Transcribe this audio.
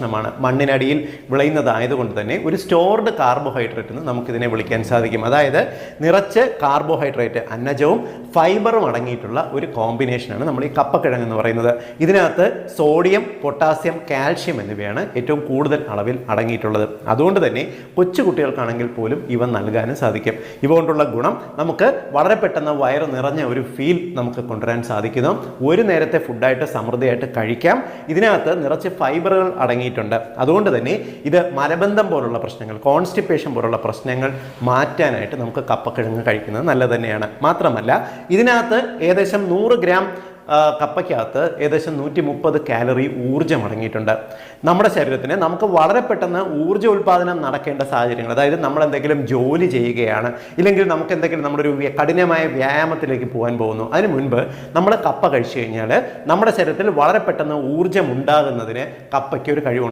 ഭക്ഷണമാണ്. മണ്ണിനടിയിൽ വിളയുന്നതായതുകൊണ്ട് തന്നെ ഒരു സ്റ്റോർഡ് കാർബോഹൈഡ്രേറ്റ് എന്ന് നമുക്കിതിനെ വിളിക്കാൻ സാധിക്കും. അതായത് നിറച്ച് കാർബോഹൈഡ്രേറ്റ്, അന്നജവും ഫൈബറും അടങ്ങിയിട്ടുള്ള ഒരു കോമ്പിനേഷനാണ് നമ്മൾ ഈ കപ്പക്കിഴങ്ങ് എന്ന് പറയുന്നത്. ഇതിനകത്ത് സോഡിയം, പൊട്ടാസ്യം, കാൽഷ്യം എന്നിവയാണ് ഏറ്റവും കൂടുതൽ അളവിൽ അടങ്ങിയിട്ടുള്ളത്. അതുകൊണ്ട് തന്നെ കൊച്ചു കുട്ടികൾക്കാണെങ്കിൽ പോലും ഇവ നൽകാനും സാധിക്കും. ഇവ കൊണ്ടുള്ള ഗുണം നമുക്ക് വളരെ പെട്ടെന്ന് വയറ് നിറഞ്ഞ ഒരു ഫീൽ നമുക്ക് കൊണ്ടുവരാൻ സാധിക്കുന്നു. ഒരു നേരത്തെ ഫുഡായിട്ട് സമൃദ്ധിയായിട്ട് കഴിക്കാം. ഇതിനകത്ത് നിറച്ച് ഫൈബറുകൾ അടങ്ങിയിട്ടുണ്ട്. അതുകൊണ്ട് തന്നെ ഇത് മലബന്ധം പോലുള്ള പ്രശ്നങ്ങൾ, കോൺസ്റ്റിപ്പേഷൻ പോലുള്ള പ്രശ്നങ്ങൾ മാറ്റാനായിട്ട് നമുക്ക് കപ്പക്കിഴങ്ങ് കഴിക്കുന്നത് നല്ലത് തന്നെയാണ്. മാത്രമല്ല ഇതിനകത്ത് ഏകദേശം 100 ഗ്രാം കപ്പയ്ക്കകത്ത് ഏകദേശം 130 കാലറി ഊർജ്ജം അടങ്ങിയിട്ടുണ്ട്. നമ്മുടെ ശരീരത്തിന് നമുക്ക് വളരെ പെട്ടെന്ന് ഊർജ്ജ ഉൽപ്പാദനം നടക്കേണ്ട സാഹചര്യങ്ങൾ, അതായത് നമ്മൾ എന്തെങ്കിലും ജോലി ചെയ്യുകയാണ്, ഇല്ലെങ്കിൽ നമുക്ക് എന്തെങ്കിലും നമ്മുടെ ഒരു കഠിനമായ വ്യായാമത്തിലേക്ക് പോകാൻ പോകുന്നു, അതിന് മുൻപ് നമ്മൾ കപ്പ കഴിച്ചു കഴിഞ്ഞാൽ നമ്മുടെ ശരീരത്തിൽ വളരെ പെട്ടെന്ന് ഊർജ്ജം ഉണ്ടാകുന്നതിന് കപ്പയ്ക്ക് ഒരു കഴിവുണ്ട്.